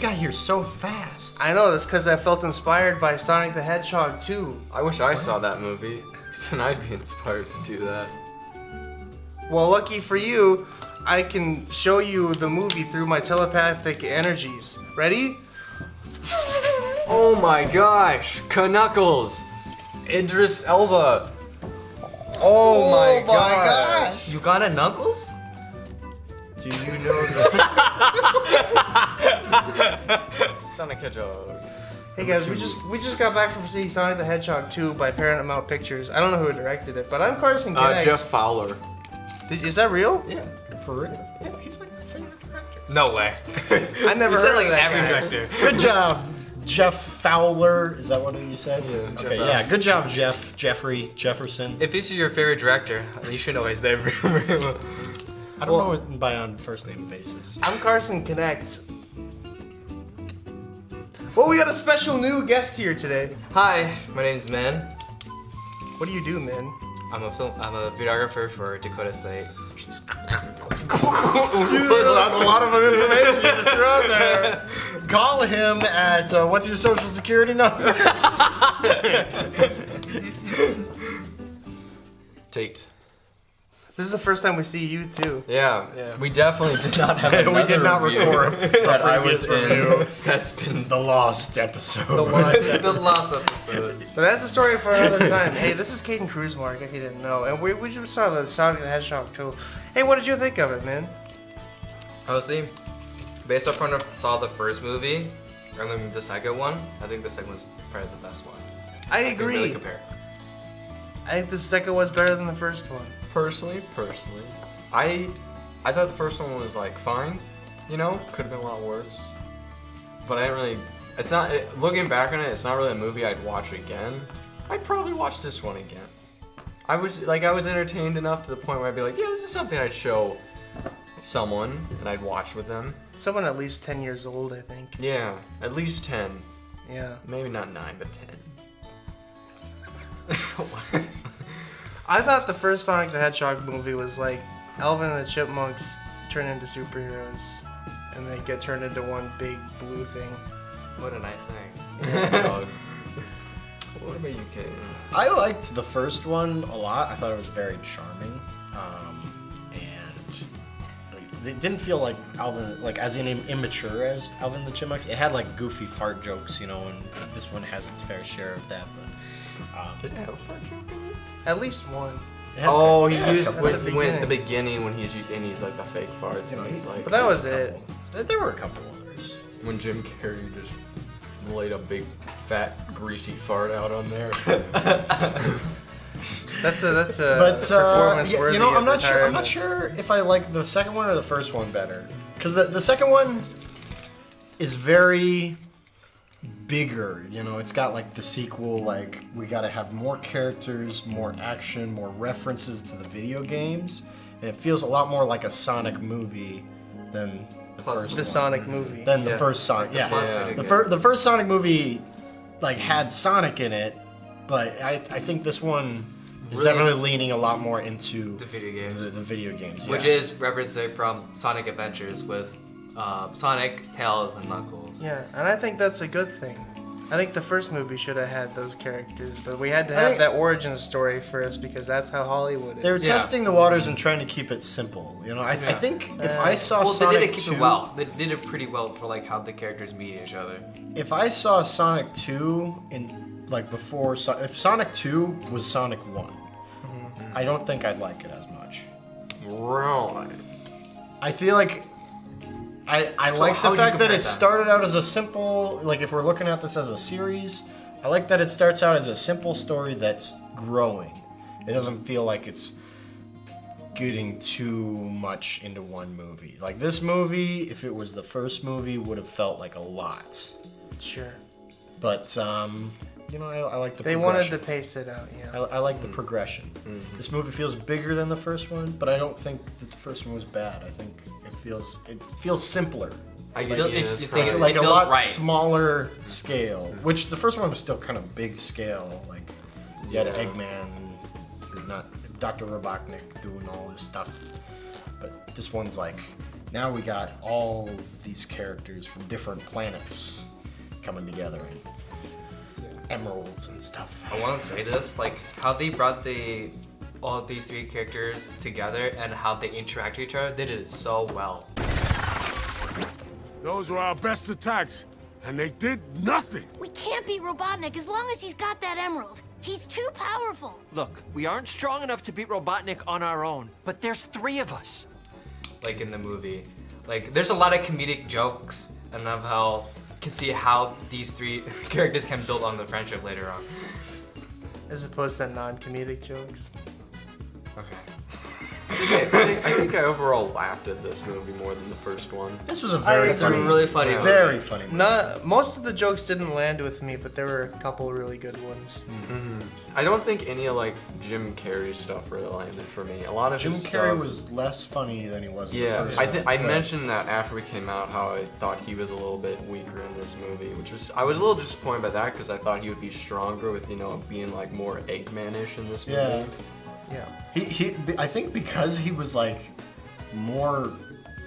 got here so fast. I know, that's because I felt inspired by Sonic the Hedgehog 2. I wish I saw that movie, then I'd be inspired to do that. Well, lucky for you, I can show you the movie through my telepathic energies. Ready? Oh my gosh, Knuckles, Idris Elba. Oh my gosh. You got a Knuckles? Do you know Sonic Hedgehog. Hey guys, we just got back from seeing Sonic the Hedgehog 2 by Paramount Pictures. I don't know who directed it, but I'm Carson Connect. Jeff Fowler. Is that real? Yeah. for real? Yeah, he's like my favorite director. No way. I never You heard said like of that every guy. director. Good job, Jeff Fowler. Is that what you said? Yeah, Okay, Jeff yeah. Fowler. Good job, Jeffrey Jefferson. If this is your favorite director, you should know his name. I don't know it by on first name basis. I'm Carson Connect. Well, we got a special new guest here today. Hi, my name is Minh. What do you do, man? I'm a videographer for Dakota State. That's a lot of information you just threw out there. Call him at what's your social security number? Tate. This is the first time we see you too. Yeah, we definitely did not have another We did not review record that I previous was review. in. That's been The lost episode. The last The last episode. But that's a story for another time. Hey, this is Kaden Cruzmark, if you didn't know. And we just saw the Sonic the Hedgehog 2. Hey, what did you think of it, man? Honestly, based off when I saw the first movie, or maybe the second one, I think the second one's probably the best one. I They agree. really compare. I think the second was better than the first one. personally, I thought the first one was like fine, you know, could have been a lot worse. But I didn't really. It's not. Looking back on it, it's not really a movie I'd watch again. I'd probably watch this one again. I was entertained enough to the point where I'd be like, yeah, this is something I'd show someone and I'd watch with them. Someone at least 10 years old, I think. Yeah, at least 10. Yeah. Maybe not 9, but 10. I thought the first Sonic the Hedgehog movie was like Alvin and the Chipmunks turn into superheroes. And they get turned into one big blue thing. What a nice thing. Dog. What about you, Kaden? I liked the first one a lot. I thought it was very charming, and it didn't feel like Alvin, like as immature as Alvin and the Chipmunks. It had like goofy fart jokes, you know, and this one has its fair share of that. But Did it have a fart joke in it? At least one. it had Oh, he yeah, used at the when beginning. the beginning when he's like the fake farts and he's like. But that was there's a it. couple. there were a couple others. When Jim Carrey just laid a big fat greasy fart out on there. That's a But performance worthy you know, I'm of not sure. I'm not retirement. sure if I like the second one or the first one better, because the second one is very bigger. You know, it's got like the sequel. Like we got to have more characters, more action, more references to the video games, and it feels a lot more like a Sonic movie than the Plus first The one. Sonic movie. Than the Yeah. first Sonic. Yeah, Plus Yeah. video the first Sonic movie like had Sonic in it, but I think this one is Really? definitely leaning a lot more into The video games. the video games, Which yeah. is referenced from Sonic Adventures with Sonic, Tails, and Knuckles. Yeah, and I think that's a good thing. I think the first movie should have had those characters, but we had to I have think- that origin story first because that's how Hollywood is. They were Yeah. testing the waters and trying to keep it simple. You know, I Yeah. think if I saw Well, Sonic they did it keep 2, it well. They did it pretty well for like how the characters meet each other. if I saw Sonic 2 in like before, if Sonic 2 was Sonic 1, I don't think I'd like it as much. Right. I feel like I So like how the would you fact that compare it that? started out as a simple, like if we're looking at this as a series, I like that it starts out as a simple story that's growing. It doesn't feel like it's getting too much into one movie. Like this movie, if it was the first movie, would have felt like a lot. Sure. But you know, I like the They progression. wanted to pace it out, yeah. I like the progression. This movie feels bigger than the first one, but I don't think that the first one was bad. I think it feels simpler. You Like, don't, yeah, you that's think right. it's, Like it a feels lot right. smaller scale, which the first one was still kind of big scale. Like you had Yeah. Eggman, not Dr. Robotnik doing all this stuff, but this one's like now we got all these characters from different planets coming together and emeralds and stuff. I want to say this, like how they brought all these three characters together and how they interact with each other. They did it so well. Those were our best attacks, and they did nothing. We can't beat Robotnik as long as he's got that emerald. He's too powerful. Look, we aren't strong enough to beat Robotnik on our own, but there's 3 of us. Like in the movie, like there's a lot of comedic jokes, and of how you can see how these 3 characters can build on the friendship later on. As opposed to non-comedic jokes. Okay. I think I overall laughed at this movie more than the first one. This was a very It's a funny, really funny movie. very funny movie. Most of the jokes didn't land with me, but there were a couple really good ones. I don't think any of like Jim Carrey's stuff really landed for me. A lot of Jim his Carrey stuff, was less funny than he was in Yeah, the first one. I mentioned that after we came out, how I thought he was a little bit weaker in this movie, I was a little disappointed by that because I thought he would be stronger with being like more Eggman-ish in this movie. Yeah. Yeah. I think because he was like more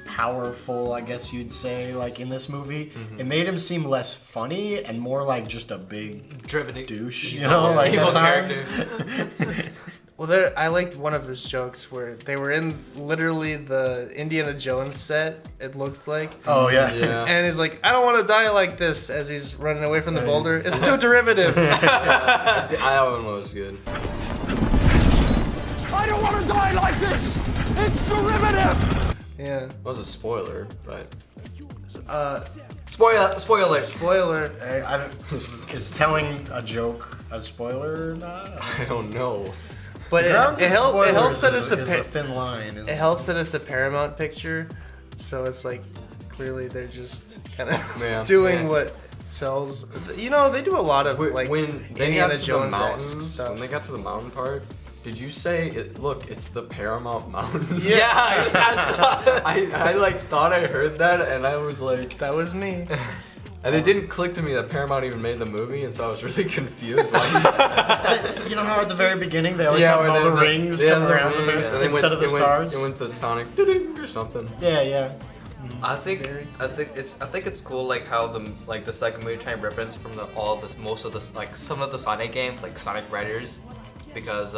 powerful, I guess you'd say, like in this movie, it made him seem less funny and more like just a big Driven douche, you evil- know, like evil at times. character. Well, I liked one of his jokes where they were in literally the Indiana Jones set, it looked like. Oh yeah. Yeah. And he's like, I don't want to die like this as he's running away from the boulder. It's too derivative. That one was good. I don't want to die like this! It's derivative! Yeah. It was a spoiler, but Spoiler! Spoiler. I don't, is telling a joke a spoiler or not? I don't know. But Grounds it of helps that spoilers it's is a thin line. Isn't it helps that it's a Paramount picture, so it's like clearly they're just kind of Yeah. doing Yeah. what sells. You know, they do a lot of like When they Indiana got to the Jones mountains, stuff. when they got to the mountain part, did you say, look, it's the Paramount Mountain? Yeah, I saw that. I like thought I heard that and I was like, That was me. and it didn't click to me that Paramount even made the movie, and so I was really confused. Why he said You know how at the very beginning they always have when all the they- rings yeah, coming the around with rings, the, and they instead of the stars? It went the Sonic ding or something. Yeah. I think it's cool like how the second movie trying to reference from some of the Sonic games like Sonic Riders, because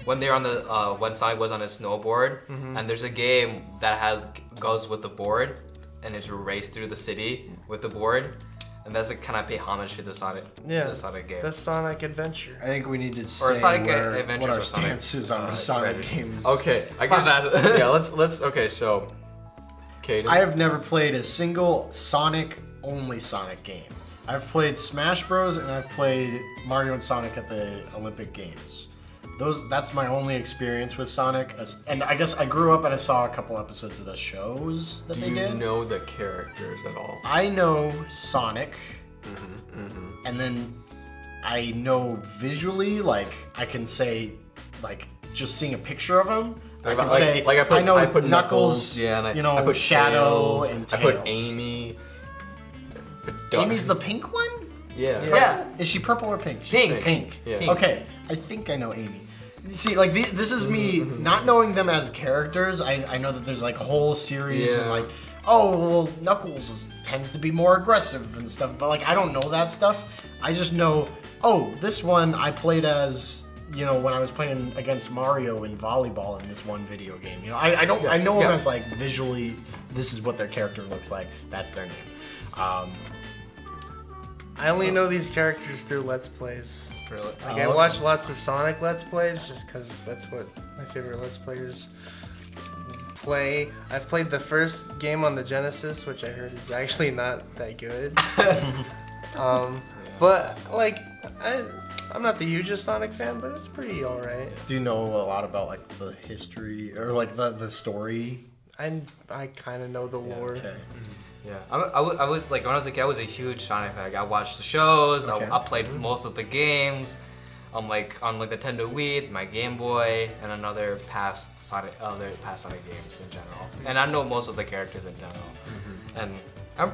when they're on the one side was on a snowboard, and there's a game that goes with the board, and it's a race through the city with the board, and that's a kind of pay homage to the Sonic game. The Sonic Adventure. I think we need to Or say Sonic what Adventures our or Sonic, stance is on the Sonic Riders. games. Okay, I My guess. bad. Yeah, let's. Okay, so, Kaden. I have never played a single only Sonic game. I've played Smash Bros. And I've played Mario and Sonic at the Olympic Games. That's my only experience with Sonic. And I guess I grew up and I saw a couple episodes of the shows that Do they you did. know the characters at all? I know Sonic, and then I know visually, like I can say, like just seeing a picture of him, I can say I put Knuckles, yeah, and I put Shadow Tails, and I put Tails. Amy. Amy's the pink one? Yeah. Yeah. Is she purple or pink? Pink. Pink. Yeah. Pink. Okay, I think I know Amy. See, like this is me not knowing them as characters. I know that there's like a whole series and Yeah. like, oh, well, Knuckles tends to be more aggressive and stuff, but like I don't know that stuff. I just know, oh, this one I played as, when I was playing against Mario in volleyball in this one video game. I know them as like visually, this is what their character looks like. That's their name. I only know these characters through Let's Plays. Really? Like I watch lots of Sonic Let's Plays just because that's what my favorite Let's Players play. I've played the first game on the Genesis, which I heard is actually not that good. But like I'm not the hugest Sonic fan, but it's pretty alright. Do you know a lot about like the history or like the story? I kind of know the lore. Okay. Yeah, I was like when I was a kid, I was a huge Sonic fan. Like, I watched the shows. Okay. I played most of the games. On Nintendo Wii, my Game Boy, and other past Sonic games in general. And I know most of the characters in general. And I'm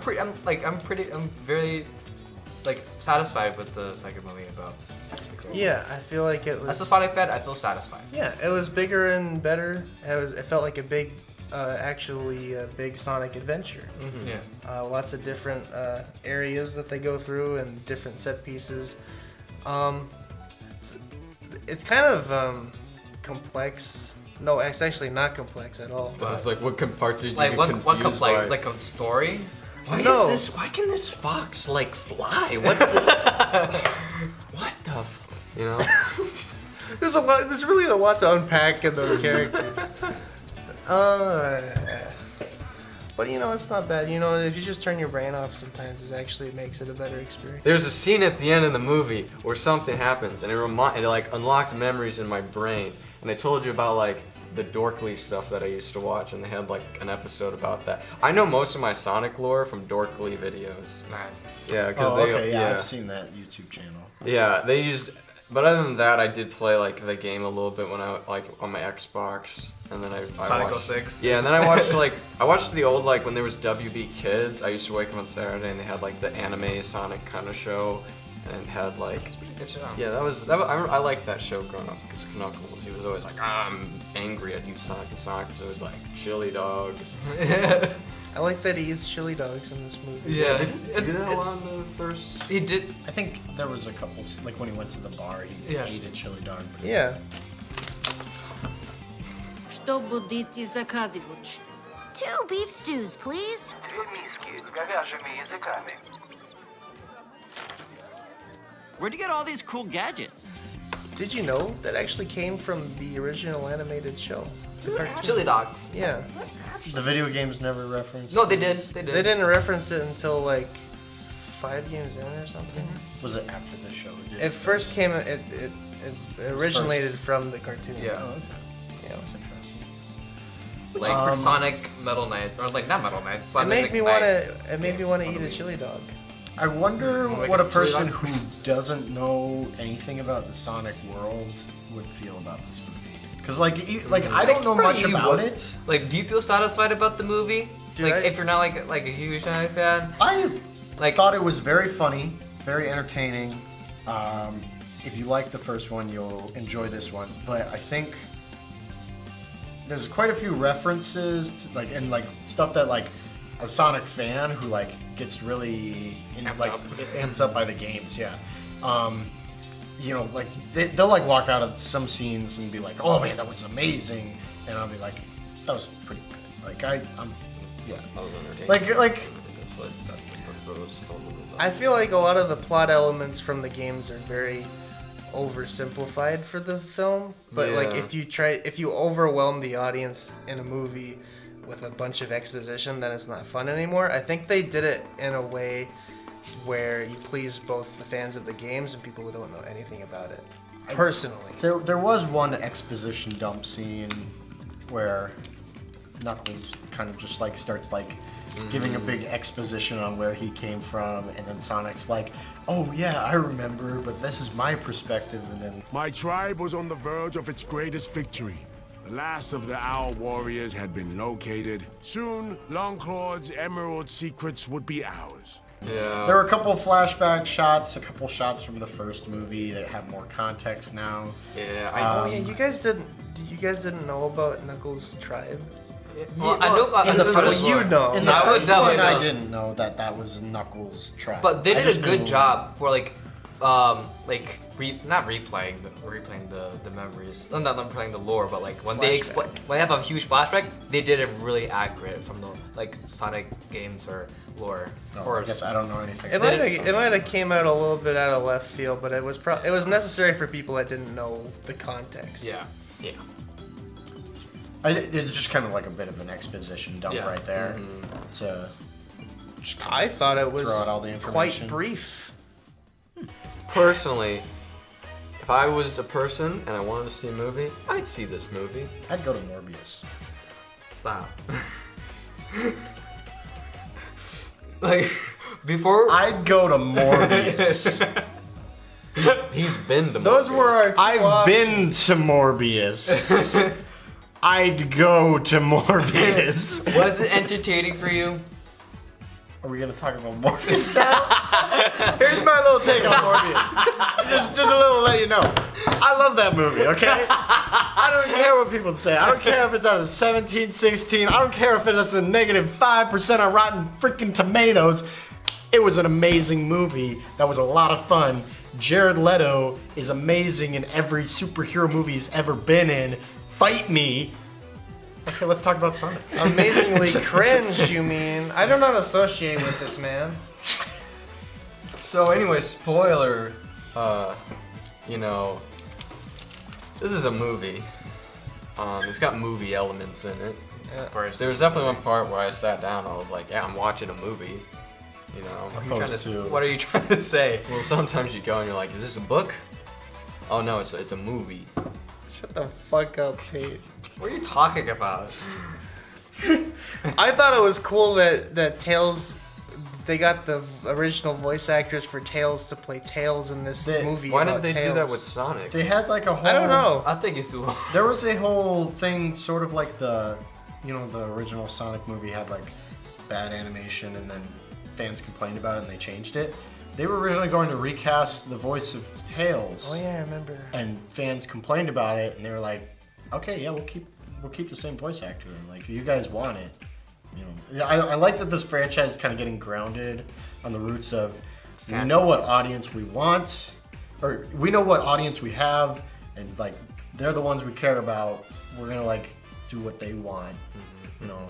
very satisfied with the second movie about. Yeah, I feel like it was. As a Sonic fan, I feel satisfied. Yeah, it was bigger and better. It felt like a big actually a big Sonic adventure. Yeah. Lots of different areas that they go through and different set pieces. It's kind of complex. No, it's actually not complex at all. I was like, what part did you Like get what confused by? like a story? No. Why can this fox like fly? What the? What the? You know? There's a lot. There's really lots to unpack in those characters. But you know, it's not bad. You know, if you just turn your brain off, sometimes it actually makes it a better experience. There's a scene at the end of the movie where something happens, and it like unlocked memories in my brain. And I told you about like the Dorkly stuff that I used to watch, and they had like an episode about that. I know most of my Sonic lore from Dorkly videos. Nice. Yeah, because Oh, they okay, yeah, I've seen that YouTube channel. Yeah, they used. But other than that, I did play like the game a little bit when I like on my Xbox, and then I Sonic watched, 06. Yeah, and then I watched the old like when there was WB Kids. I used to wake up on Saturday and they had like the anime Sonic kind of show, and had like Good show. yeah, that was I liked that show growing up because Knuckles, he was always like, I'm angry at you, Sonic, and Sonic was always like chili dogs. I like that he eats chili dogs in this movie. Yeah. Did he do that a lot in the first? He did. I think there was a couple, like when he went to the bar, he Yeah. ate a chili dog. Yeah. Что будете заказывать? 2 beef stews, please. Where'd you get all these cool gadgets? Did you know that actually came from the original animated show? The cartoon. Chili dogs. Yeah. The video games never referenced. No, they did. They did. They didn't reference it until like 5 games in or something. Was it after the show? Did It first came. It originated from the cartoon. Yeah. Oh, okay. Yeah. That's interesting. Like Sonic Metal Knight, or like not Metal Knight. It Sonic made me Knight. want to. It made me want to eat a chili dog. I wonder Like what a a chili person dog? who doesn't know anything about the Sonic world would feel about this movie. Because like I don't know for much you, about what- it. Like, do you feel satisfied about the movie? Dude, like, I- if you're not like a huge Sonic fan, I like thought it was very funny, very entertaining. If you like the first one, you'll enjoy this one. But I think there's quite a few references to, and stuff that like a Sonic fan who like gets really amped up by the games. Yeah. You know, like they'll like walk out of some scenes and be like, "Oh man, that was amazing," and I'll be like, "That was pretty good." Like I'm yeah. I was entertained. Like I feel like a lot of the plot elements from the games are very oversimplified for the film. But like Yeah. if you overwhelm the audience in a movie with a bunch of exposition, then it's not fun anymore. I think they did it in a way where you please both the fans of the games and people who don't know anything about it. Personally. There was one exposition dump scene where Knuckles kind of just like starts like giving a big exposition on where he came from, and then Sonic's like, "Oh yeah, I remember, but this is my perspective," and then My tribe was on the verge of its greatest victory. The last of the Owl Warriors had been located. Soon, Longclaw's emerald secrets would be ours. Yeah. there were a couple of flashback shots, a couple shots from the first movie that have more context now. Yeah. Oh yeah, you guys didn't know about Knuckles' tribe? well, I know in the first Well, you know. In the I would first one, definitely I know. didn't know that was Knuckles' tribe. But they I did a just good knew- job for not replaying the memories. No, not replaying the lore, but like when they Flashback. when they have a huge flashback, they did it really accurate from the like Sonic games or lore. Oh, or I guess I don't know anything. It might have came out a little bit out of left field, but it was necessary for people that didn't know the context. yeah, yeah. It's just kind of like a bit of an exposition dump Yeah. right there. To just I thought it was throw out all the quite information. brief. Personally, if I was a person and I wanted to see a movie, I'd see this movie. I'd go to Morbius. Stop. Like before, I'd go to Morbius. He's been to Those Morbius. were our two I've options. been to Morbius. I'd go to Morbius. was it entertaining for you? Are we gonna talk about Morbius now? Here's my little take on Morbius. Just a little let you know. I love that movie, okay? I don't care what people say. I don't care if it's out of 17, 16. I don't care if it's a negative 5% on Rotten freaking Tomatoes. It was an amazing movie. That was a lot of fun. Jared Leto is amazing in every superhero movie he's ever been in. Fight me. Okay, let's talk about Sonic. Amazingly cringe, you mean? I do not associate with this man. So anyway, spoiler, you know, this is a movie. It's got movie elements in it. Yeah. There was definitely one part where I sat down and I was like, yeah, I'm watching a movie. You know, What are you trying to say? well, sometimes you go and you're like, is this a book? Oh no, it's a movie. Shut the fuck up, Tate. What are you talking about? I thought it was cool that Tails, they got the original voice actress for Tails to play Tails in this movie. Why about didn't they do Tails. that with Sonic? They had like a whole... I don't know. I think he's too long. There was a whole thing, sort of like the original Sonic movie had like bad animation, and then fans complained about it and they changed it. They were originally going to recast the voice of Tails. Oh yeah, I remember. And fans complained about it, and they were like, "Okay, yeah, we'll keep the same voice actor. Like, if you guys want it, you know." I like that this franchise is kind of getting grounded on the roots of we know what audience we want, or we know what audience we have, and like they're the ones we care about. We're gonna like do what they want, you know.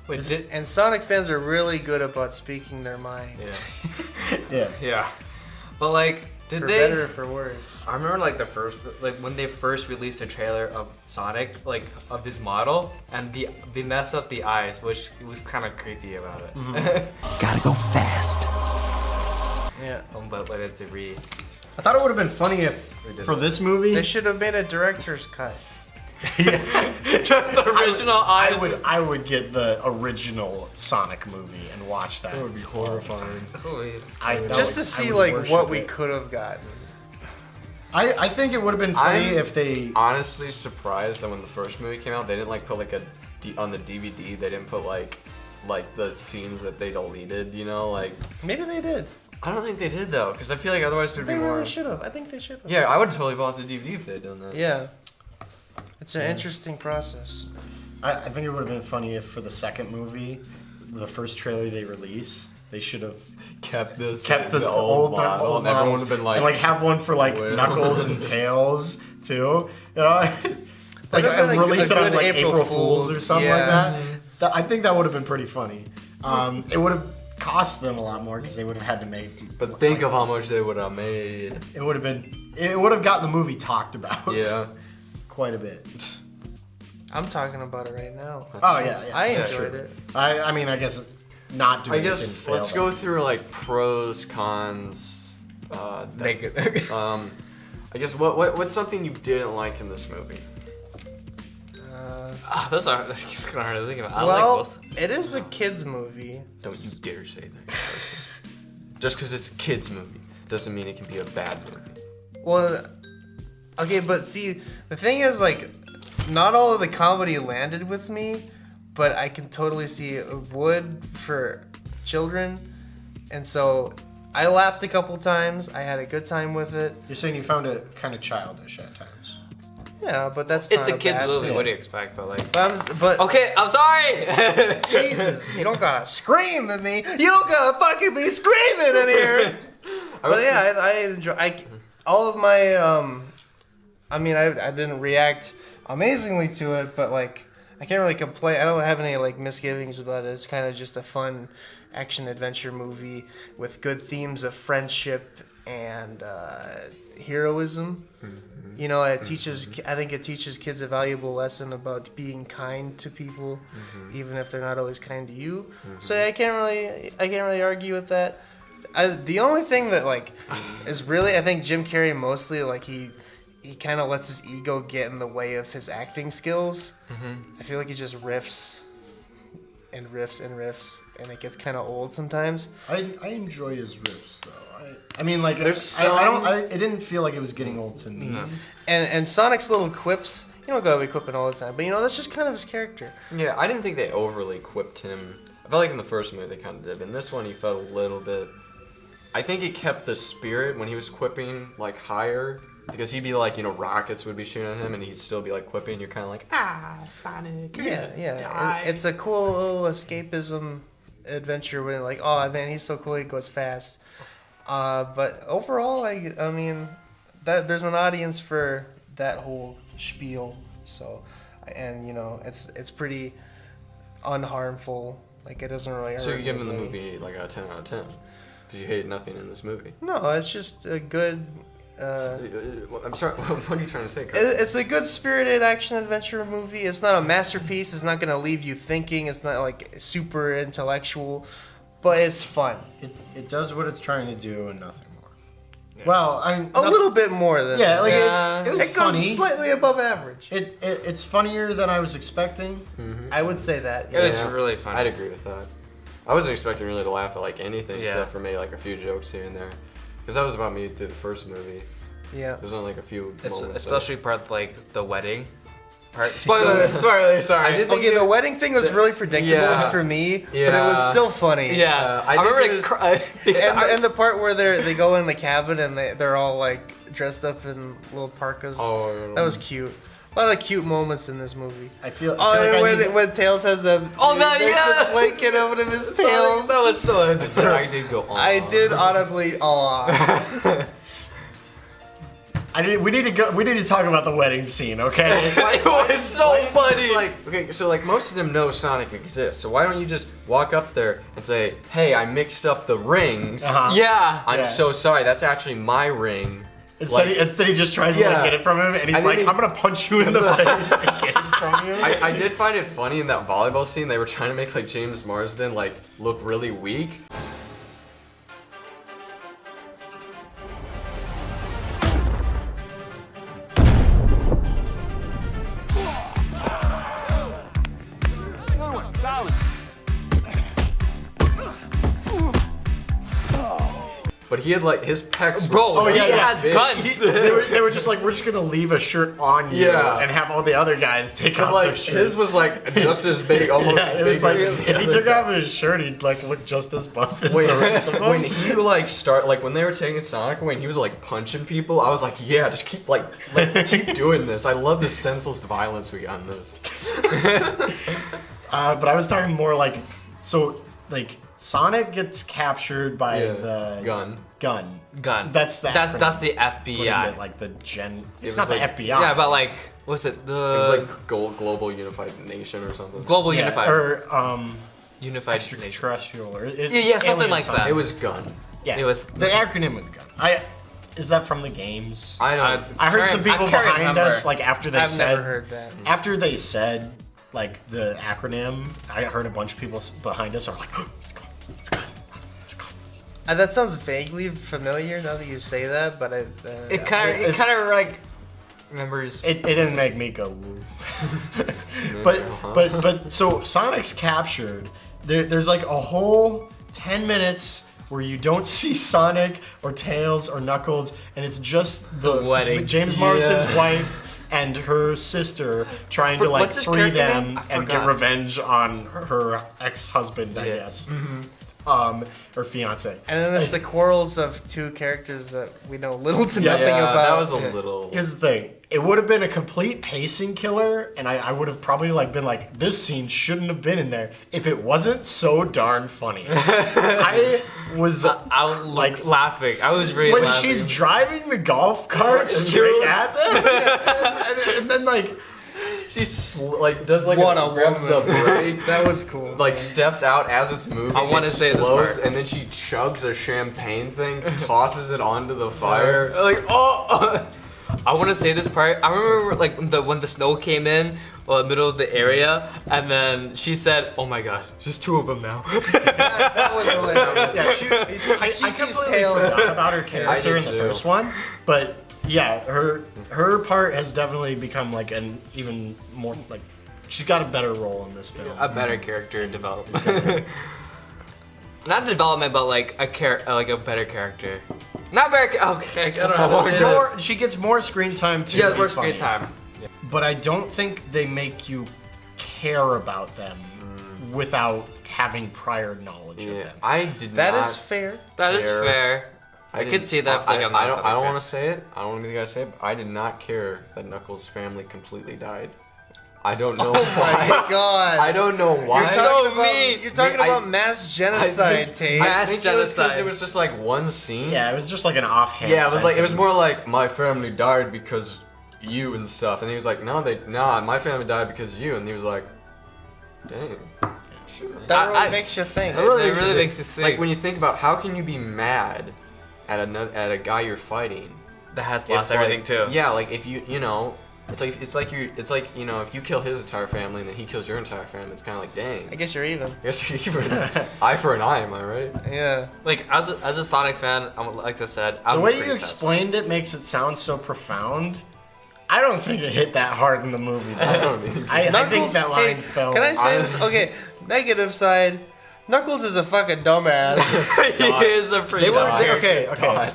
Wait, and Sonic fans are really good about speaking their mind. Yeah. Yeah. But like, did For they? better or for worse. I remember like when they first released a trailer of Sonic, like of his model, and they messed up the eyes, which was kind of creepy about it. Gotta go fast. Yeah. But let it to read. I thought it would have been funny if for this movie They should have made a director's cut. Just the original eyes. I would get the original Sonic movie and watch that. That would be horrifying. Just to see like what we could have gotten. I think it would have been funny I'm if they honestly surprised that when the first movie came out, they didn't like put like on the DVD. They didn't put like the scenes that they deleted. You know, like Maybe they did. I don't think they did though, because I feel like otherwise there'd They be more. really should have. I think they should have. Yeah, I would have totally bought the DVD if they'd done that. Yeah. It's an interesting process. I think it would have been funny if for the second movie, the first trailer they release, they should have kept this the old model, old and everyone models, would have been like, and like have one for like Well. Knuckles and Tails too. You know, like That'd have been release a it on good like April April Fools or Fools, something yeah. like that. I think that would have been pretty funny. It would have cost them a lot more because they would have had to make. but think of how much they would have made. It would have gotten the movie talked about. Yeah. Quite a bit. I'm talking about it right now. Oh yeah, yeah. I that's enjoyed true. it. I mean, I guess not doing I it didn't guess fail let's them. go through like pros, cons. Make it. I guess what's something you didn't like in this movie? That's kind of hard to think about. I like Well, both. it is a kids movie. Don't you dare say that, Carson. Just because it's a kids movie doesn't mean it can be a bad movie. Well, okay, but see, the thing is, like, not all of the comedy landed with me, but I can totally see it would for children, and so I laughed a couple times. I had a good time with it. You're saying you found it kind of childish at times. Yeah, but that's It's not a kids bad movie. thing. What do you expect? But like, But okay, I'm sorry. Jesus, you don't gotta scream at me. You don't gotta fucking be screaming in here. But yeah, I enjoy. All of my I mean, I didn't react amazingly to it, but like I can't really complain. I don't have any like misgivings about it. It's kind of just a fun action adventure movie with good themes of friendship and heroism. You know, it teaches. I think it teaches kids a valuable lesson about being kind to people, even if they're not always kind to you. So I can't really argue with that. The only thing that like is really, I think Jim Carrey mostly like he kind of lets his ego get in the way of his acting skills. I feel like he just riffs and riffs and riffs, and it gets kind of old sometimes. I enjoy his riffs though. I mean, like There's it didn't feel like it was getting old to me. No. And Sonic's little quips, you don't gotta be quipping all the time, but you know that's just kind of his character. Yeah, I didn't think they overly quipped him felt like in the first movie they kind of did. In this one, he felt a little bit. I think it kept the spirit when he was quipping like higher, because he'd be like, rockets would be shooting at him, and he'd still be like quipping. You're kind of like, Sonic. Yeah. It's a cool little escapism adventure where like, oh man, he's so cool, he goes fast. But overall, I mean, there's an audience for that whole spiel. So, and it's pretty unharmful. Like, it doesn't really hurt. So you're giving the movie like a 10 out of 10 because you hated nothing in this movie. No, it's just a good. I'm sorry. What are you trying to say, Carson? It's a good spirited action adventure movie. It's not a masterpiece. It's not gonna leave you thinking. It's not like super intellectual, but it's fun. It does what it's trying to do and nothing more. Yeah. Well, a little bit more than yeah, like it was funny. Goes slightly above average. It's funnier than I was expecting. Mm-hmm. I would say that. Yeah. It was really funny. I'd agree with that. I wasn't expecting really to laugh at like anything except for maybe like a few jokes here and there, because that was about me through the first movie. Yeah. There's only like a few moments. Especially part like the wedding. Spoiler, sorry. The wedding thing was really predictable for me, but it was still funny. Yeah, I remember and the part where they go in the cabin and they're all like dressed up in little parkas. Oh, that was cute. A lot of cute moments in this movie. I feel when Tails has the blanket over his tails. That was so. I did go. Aw. I did audibly. Aw. We need to talk about the wedding scene, okay? It was so funny. So most of them know Sonic exists. So why don't you just walk up there and say, "Hey, I mixed up the rings. Yeah. I'm so sorry. That's actually my ring." Instead he just tries to get it from him, and he's like, "I'm gonna punch you in the face to get it from you." I did find it funny in that volleyball scene. They were trying to make like James Marsden like look really weak. But he had like his pecs. Bro, he has guns. They were just like, we're just gonna leave a shirt on you and have all the other guys take off their shirts. His was like just as big, almost it was like, if he took off his shirt, he'd like look just as buff as the rest of them. When he when they were taking Sonic away and he was like punching people, I was like, yeah, just keep keep doing this. I love the senseless violence we got in this. But I was talking more like Sonic gets captured by the gun. That's the that's the FBI. What is it, like the gen? It's not the FBI. Yeah, but like, what's it? It was like Global Unified Nation or something. Global Unified. Or Unified Extraterrestrial. Or something like that. It was gun. Yeah, it was. The acronym was gun. Is that from the games? I don't. I heard some people behind us after they said. I've never heard that. After they said like the acronym, I heard a bunch of people behind us are like, oh, it's gone. That sounds vaguely familiar now that you say that, but it kind of like remembers. It didn't make me go woo. but so Sonic's captured. There's like a whole 10 minutes where you don't see Sonic or Tails or Knuckles, and it's just the wedding. James Marsden's wife and her sister trying to free them and get revenge on her ex-husband, I guess. Mm-hmm. Or fiance. And then it's the quarrels of two characters that we know little to nothing about. That was a little. Here's the thing. It would have been a complete pacing killer, and I would have probably been like, this scene shouldn't have been in there if it wasn't so darn funny. I was laughing. I was really when laughing. she's driving the golf cart straight at them, and then she does grabs the brake. That was cool. Steps out as it's moving. I want to say this part. And then she chugs a champagne thing, tosses it onto the fire. I want to say this part. I remember when the snow came in, the middle of the area, and then she said, "Oh my gosh, there's two of them now." That was hilarious. Yeah, I completely forgot about her character in the first one, but. Yeah, her part has definitely become an even more she's got a better role in this film. A better character development. Not development, but a better character. Not better. Okay, I don't know. She gets more screen time too. Yeah, more screen time. But I don't think they make you care about them without having prior knowledge of Yeah, him. I did That not. is fair. That is care. fair. I could didn't- see that. I don't want to say it. I don't want to be the guy to say it. But I did not care that Knuckles' family completely died. I don't know Oh why. my god. I don't know why. You're talking about, You're talking I- about mass genocide, Tate. I think it was 'cause genocide. it was just like one scene. Yeah, it was just like an offhand. Yeah, it was sentence. more like my family died because you and stuff, and he was like, nah, my family died because you, and he was like, dang. That really I- makes you think. That really, It really makes you think. Like when you think about how can you be mad at a guy you're fighting That has if, lost like- everything too. Yeah, like if you know, it's like if you kill his entire family and then he kills your entire family, it's kind of like dang. I guess you're even. I guess you're even. Eye for an eye, am I right? Yeah. Like as a Sonic fan, like I said, I'm The way pretty you satisfied. explained it makes it sound so profound. I don't think it hit that hard in the movie. Though. I don't mean. I think that line hey, fell. Can I say this? Okay, negative side. Knuckles is a fucking dumbass. He is a pretty. They were dumb okay. character.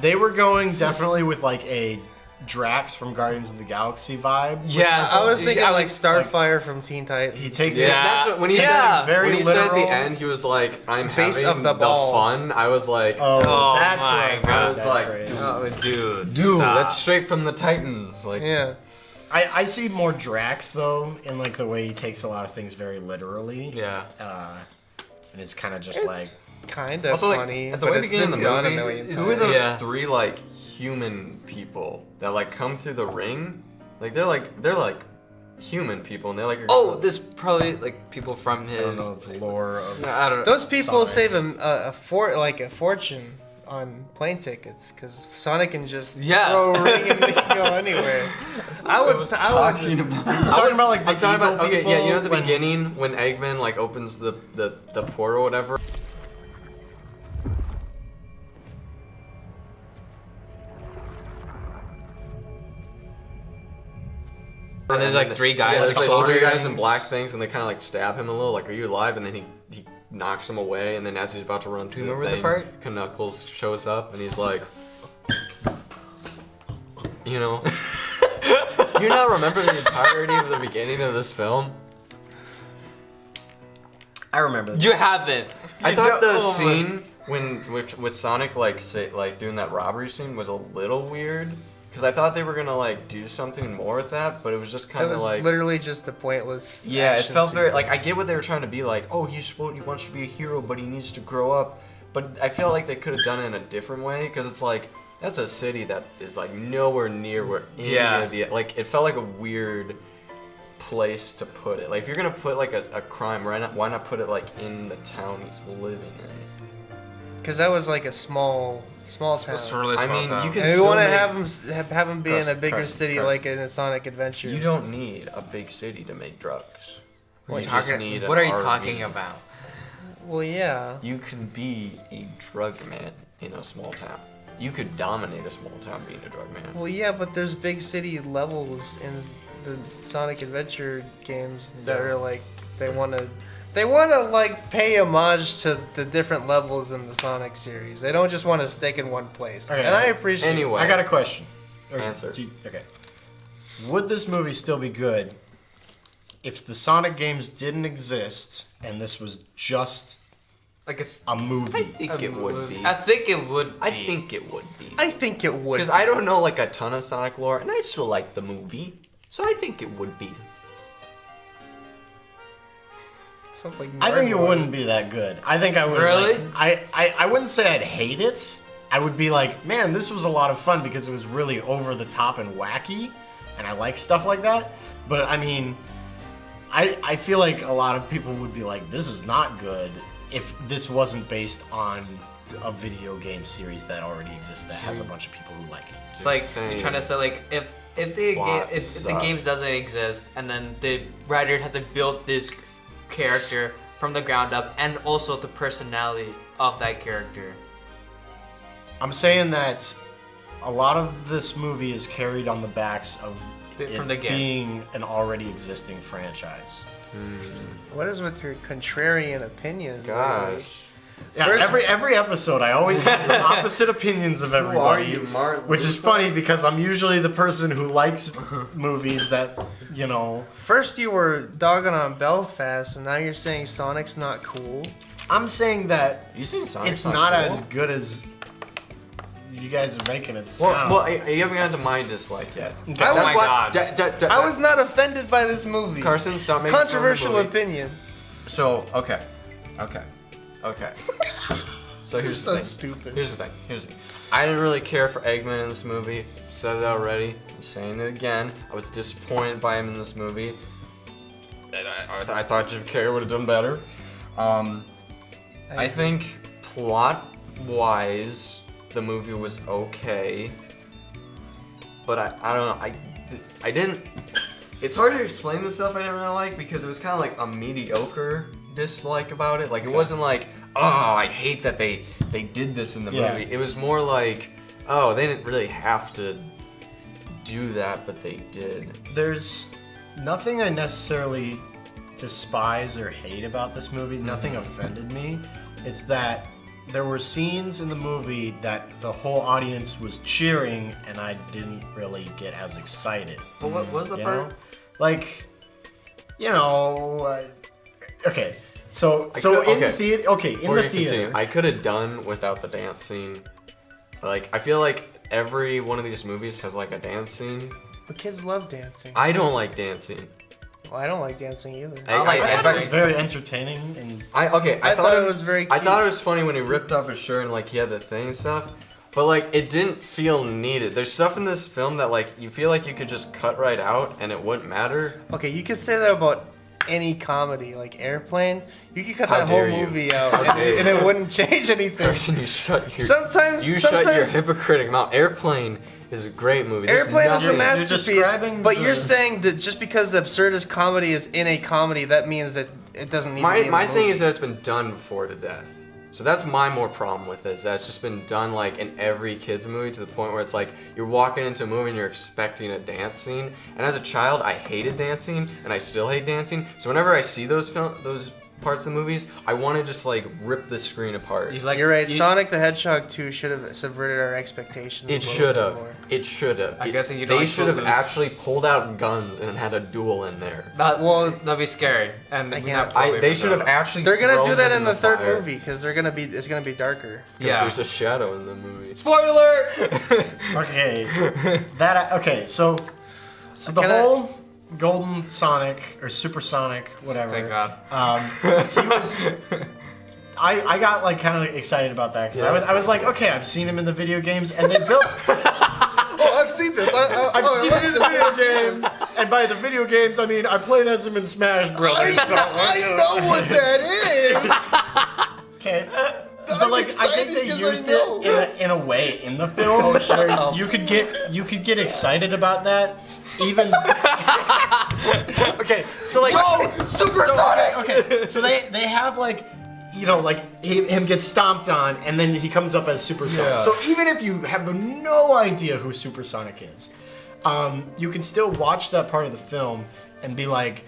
They were going definitely with like a Drax from Guardians of the Galaxy vibe. Yes, I was thinking I like Starfire from Teen Titans. He takes Yeah, it. that's what, when he Yeah. said Very when he said at literal. the end, he was like, "I'm Base having of the ball. fun." I was like, Oh, Oh that's my where I God. got I was that like, phrase. Oh, dude, "Dude, stop. that's straight from the Titans." Like, Yeah. I see more Drax though in like the way he takes a lot of things very literally. Yeah. And it's kind of just It's like kind of also like funny, at the but very it's beginning been of the done a movie, million who times. are those Yeah. three like human people that like come through the ring? Like they're like human people, and they're like. Oh, this probably like people from his. I don't know the lore of. I don't know. Those people Sonic. save a fortune on plane tickets because Sonic can just Yeah. throw a ring and they can go anywhere. I would. talking about. He's talking about like the I'm talking about evil okay, yeah, you know at the people when- beginning when Eggman like opens the portal or whatever. And there's like three guys, Yeah, like there's, soldiers. three guys in black things, and they kind of like stab him a little, like, "Are you alive?" And then he knocks him away, and then as he's about to run through remember the the thing, part? Knuckles shows up, and he's like, you know, you not remember the entirety of the beginning of this film? I remember. You haven't. I thought the Oh my- scene with Sonic like doing that robbery scene was a little weird. Because I thought they were gonna like do something more with that, but it was just It kind was of like literally just a pointless. yeah, it action felt very like I sequence. get what they were trying to be like. Oh, he wants to be a hero, but he needs to grow up. But I feel like they could have done it in a different way because it's like that's a city that is like nowhere near where any Yeah. of the like it felt like a weird place to put it. Like if you're gonna put like a crime, why not put it like in the town he's living in? Because that was like a small town. It's really I small mean, town. you can And we still want to make- have him be in a bigger Carson, city, Carson. like in a Sonic Adventure. You don't need a big city to make drugs. You What just are need you an RV. talking about? Well, yeah. You can be a drug man in a small town. You could dominate a small town being a drug man. Well, yeah, but there's big city levels in the Sonic Adventure games that are like they want to like pay homage to the different levels in the Sonic series. They don't just want to stick in one place. Okay. And I appreciate. Anyway. I got a question. Answer. Okay. Would this movie still be good if the Sonic games didn't exist and this was just Like it's. a movie? I think it would be. I think it would. I be. think it would be. I think it would. Because I don't know like a ton of Sonic lore, and I still like the movie, so I think it would be. Sounds like I think it Mario. wouldn't be that good. I think I would. Really? Like, I wouldn't say I'd hate it. I would be like, man, this was a lot of fun because it was really over the top and wacky, and I like stuff like that. But I mean, I feel like a lot of people would be like, this is not good if this wasn't based on a video game series that already exists that has a bunch of people who like it. It's like you're trying to say like if Plot if the games doesn't exist and then the writer has to build this character from the ground up and also the personality of that character. I'm saying that a lot of this movie is carried on the backs of From it the game. being an already existing franchise. What is with your contrarian opinions? Gosh. Yeah, every episode, I always have the opposite opinions of everybody, you, Martin? which is funny because I'm usually the person who likes movies that, you know. First you were dogging on Belfast, and now you're saying Sonic's not cool. I'm saying that You seen Sonic? it's not as good as you guys are making it Well, sound. you haven't gotten to my dislike yet. Okay. I was- That's why- I was not offended by this movie. Carson, stop making fun of the Controversial movie. opinion. So, okay. So here's So the thing. stupid. Here's the thing. I didn't really care for Eggman in this movie. Said it already. I'm saying it again. I was disappointed by him in this movie. And I thought Jim Carrey would have done better. I think plot-wise, the movie was okay. But I don't know. I didn't. It's hard to explain the stuff I didn't really like because it was kind of like a mediocre dislike about it. Like it wasn't like, oh, I hate that they did this in the movie. It was more like, oh, they didn't really have to do that, but they did. There's nothing I necessarily despise or hate about this movie. Nothing offended me. It's that there were scenes in the movie that the whole audience was cheering, and I didn't really get as excited. Well, what was the You part? know? Like, you know, okay. So in the theater, in Before the you continue, theater, I could have done without the dance scene. Like, I feel like every one of these movies has like a dance scene. The kids love dancing. I don't like dancing. Well, I don't like dancing either. I like I thought it was dancing. very entertaining and I thought it was very I cute. thought it was funny when he ripped off his shirt and like he had the thing and stuff. But like it didn't feel needed. There's stuff in this film that like you feel like you could just cut right out and it wouldn't matter. Okay, you could say that about any comedy, like Airplane. You could cut How that whole dare you. movie out, How dare and you. it wouldn't change anything. Carson, you shut your Sometimes hypocritic mouth. Airplane is a great movie. There's Airplane is a nothing- masterpiece, describing but the- you're saying that just because absurdist comedy is in a comedy, that means that it doesn't need to be in My the thing movie. is that it's been done before to death. So that's my more problem with it. Is that it's just been done like in every kids movie to the point where it's like you're walking into a movie and you're expecting a dance scene. And as a child, I hated dancing and I still hate dancing. So whenever I see those parts of the movies, I want to just like rip the screen apart. You're right. Sonic the Hedgehog 2 should have subverted our expectations. It a little should bit have. more. It should have. I'm guessing you don't They like should have Footloose. actually pulled out guns and had a duel in there. That'd be scary. And we have to They should have actually. They're gonna do thrown that them in the third fire. movie because it's gonna be darker. Yeah. There's a shadow in the movie. Spoiler! okay, so the Can I- whole Golden Sonic or Supersonic, whatever. Thank God. He was. I got like kind of excited about that because I was like, okay, I've seen him in the video games, and they built. Oh, I've seen this. I've seen him in the video games, and by the video games, I mean I played as him in Smash Brothers. I know what that is. Okay. But like I think they used it in a way in the film where you could get excited about that even. Okay, so like Supersonic! Okay, so they have like, you know, like him gets stomped on, and then he comes up as Supersonic. Yeah. So even if you have no idea who Supersonic is, you can still watch that part of the film and be like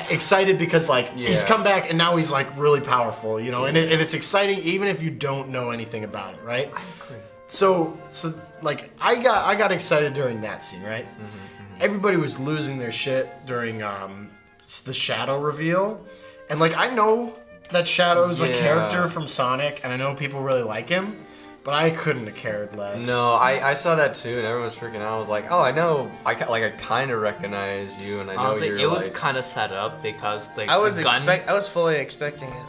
excited because like he's Yeah. come back and now he's like really powerful, you know, and it's exciting even if you don't know anything about it, right? I agree. So like I got excited during that scene, right? Everybody was losing their shit during the Shadow reveal, and like I know that Shadow's a Yeah. character from Sonic, and I know people really like him, but I couldn't have cared less. No, I saw that too, and everyone was freaking out. I was like, oh, I know, I kind of recognize you, and I know Honestly, you're it was like, kind of set up because like I was the gun. I was fully expecting it.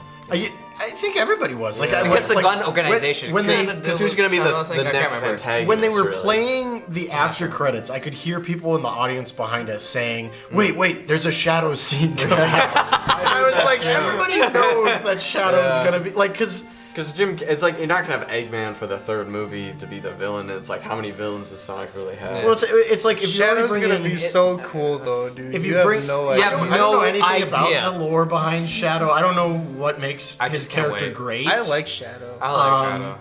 I think everybody was like. Yeah. I guess the like, gun organization. when they- kinda because did who's gonna be with the Shadow, I can't next remember. antagonist? when they were really. playing the after credits, I could hear people in the audience behind us saying, "Wait, there's a Shadow scene coming out." And I was like, everybody knows that Shadow's Yeah. gonna be like, because it's like you're not gonna have Eggman for the third movie to be the villain. It's like how many villains does Sonic really have? well, it's like if Shadow's you gonna bring be so cool though, dude. If you you have bring- no Yeah, idea. I don't know no anything idea. about the lore behind Shadow. I don't know what makes I his just can't character wait. great. I like Shadow. I like Shadow.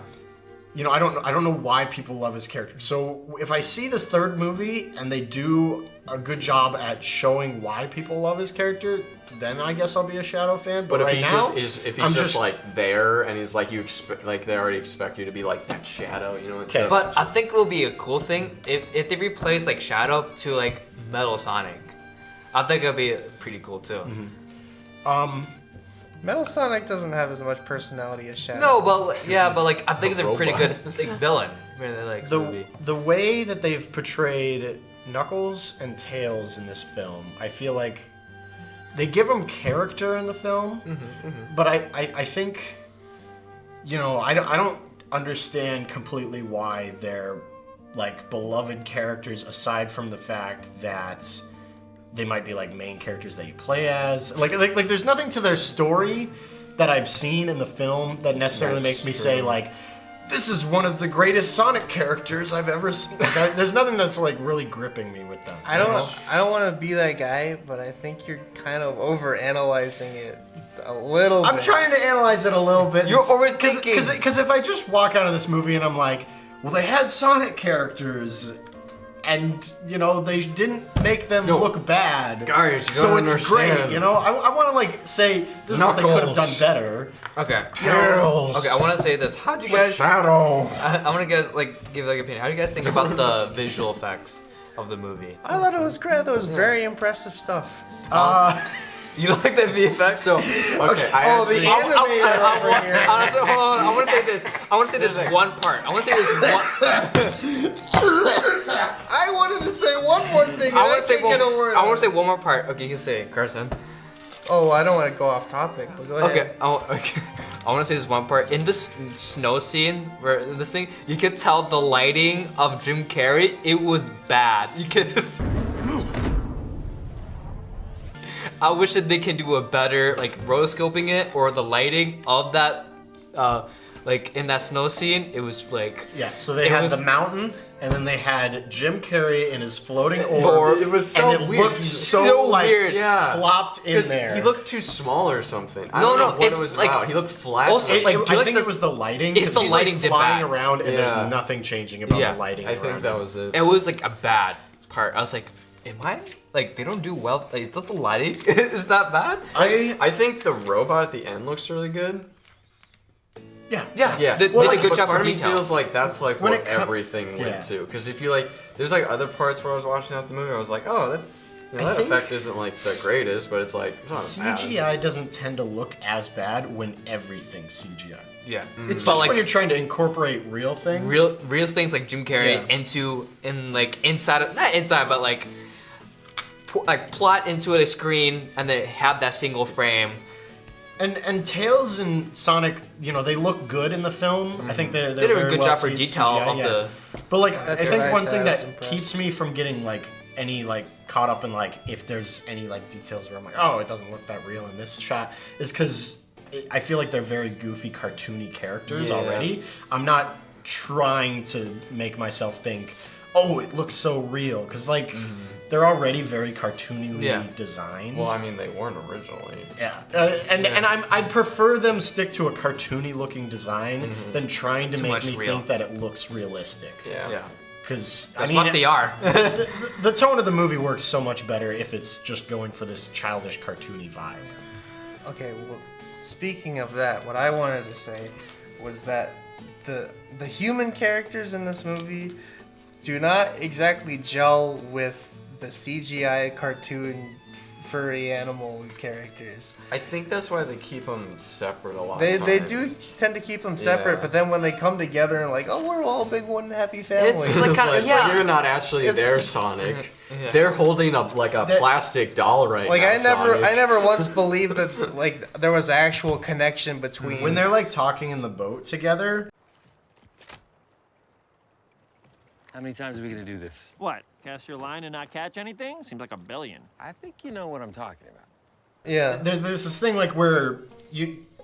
you know, I don't know why people love his character. So if I see this third movie and they do a good job at showing why people love his character, then I guess I'll be a Shadow fan. But if right he now, if he's just like there and he's like like they already expect you to be like that Shadow, you know. Okay. But I think it will be a cool thing if they replace like Shadow to like Metal Sonic. I think it'll be pretty cool too. Metal Sonic doesn't have as much personality as Shadow. No, but yeah, but like I think it's a pretty good robot. like, villain. Really like movie. the way that they've portrayed Knuckles and Tails in this film, I feel like they give them character in the film, but I think, you know, I don't understand completely why they're like beloved characters aside from the fact that they might be like main characters that you play as. Like there's nothing to their story that I've seen in the film that necessarily makes me say like, this is one of the greatest Sonic characters I've ever seen. Like, there's nothing that's like really gripping me with them. I don't want to be that guy, but I think you're kind of over analyzing it a little bit. I'm trying to analyze it a little bit. You're overthinking. Because if I just walk out of this movie and I'm like, well, they had Sonic characters, and you know they didn't make them look bad, guys, you so don't it's understand. great. You know, I want to like say this is what they could have done better. Okay. Tails. Okay, I want to say this. How do you guys? Shadow. I want to guys like give like opinion. How do you guys think about the visual effects of the movie? I thought it was great. That was very impressive stuff. You don't like the VFX? So Okay, the animator over here. honestly, hold on. I want to say this. I want to say this one part. I want to say this one. I wanted to say one more thing. And I want to say can't get a word I out. want to say one more part. Okay, you can say it, Carson. Oh, I don't want to go off topic, but go ahead. Okay. I want to say this one part. In this snow scene, where in this thing, you could tell the lighting of Jim Carrey. It was bad. You could. I wish that they can do a better like rotoscoping it or the lighting of that, like in that snow scene. It was like So they had the mountain, and then they had Jim Carrey in his floating orb. Orb. It was so and it weird. looked So so like weird. Yeah. plopped in 'Cause there. he looked too small or something. I No, don't know no, what it's it was like- about. He looked flat. also, to me. like, do you I like think this- it was the lighting. It's the 'cause he's, lighting like, did flying bad. around, and Yeah. there's nothing changing about the lighting. I think around that him. was it. it was like a bad part. I was like, am I like they don't do well? Like, is that the lighting? Is that bad? I think the robot at the end looks really good. Yeah. Yeah, They Well, did a good but job part for of me detail. feels like that's like When what it com- everything Yeah. went to. Because if you like, there's like other parts where I was watching out the movie, I was like, oh, that, you know, I that think- effect isn't like the greatest, but it's like it's not bad. CGI doesn't tend to look as bad when everything's CGI. Yeah, It's but just like when you're trying to incorporate real things. real things like Jim Carrey Yeah. inside of not inside but like like plot into a screen and they have that single frame. And Tails and Sonic, you know, they look good in the film. I think they're They did a very good well job for C- detail CGI, of yeah. the. But like, That's I think what I one said, thing I was that impressed. keeps me from getting like any like caught up in like if there's any like details where I'm like, oh, it doesn't look that real in this shot, is because I feel like they're very goofy, cartoony characters Yeah. already. I'm not trying to make myself think, oh, it looks so real, because like they're already very cartoonily Yeah. designed. Well, I mean, they weren't originally. Yeah, and I'd prefer them stick to a cartoony looking design than trying to Too make much me real. think that it looks realistic. Yeah. Because I That's mean, what they are. the tone of the movie works so much better if it's just going for this childish, cartoony vibe. Okay, well, speaking of that, what I wanted to say was that the human characters in this movie do not exactly gel with the CGI cartoon furry animal characters. I think that's why they keep them separate a lot. They of they times. do tend to keep them separate, Yeah. but then when they come together and like, oh, we're all big one happy family. It's like kind of It's like yeah. you're not actually It's- there, Sonic. Yeah. They're holding up like a That- plastic doll right like now. I never once believed that like there was actual connection between When they're like talking in the boat together, How many times are we gonna do this? What? Cast your line and not catch anything? Seems like a billion. I think you know what I'm talking about. yeah. there's this thing like where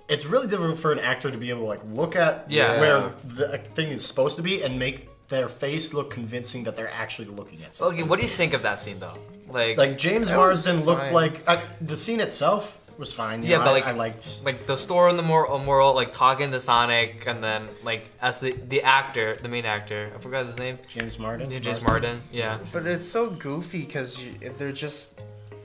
it's really difficult for an actor to be able to like look at Yeah. where the thing is supposed to be and make their face look convincing that they're actually looking at something. Okay, what do you think of that scene though? Like James That was Marsden looked fine. like the scene itself was fine. You Yeah, know, but I liked. like the story and the moral, like talking to Sonic, and then like as the main actor, I forgot his name. James Martin. Yeah, James Martin. Yeah. But it's so goofy because they're just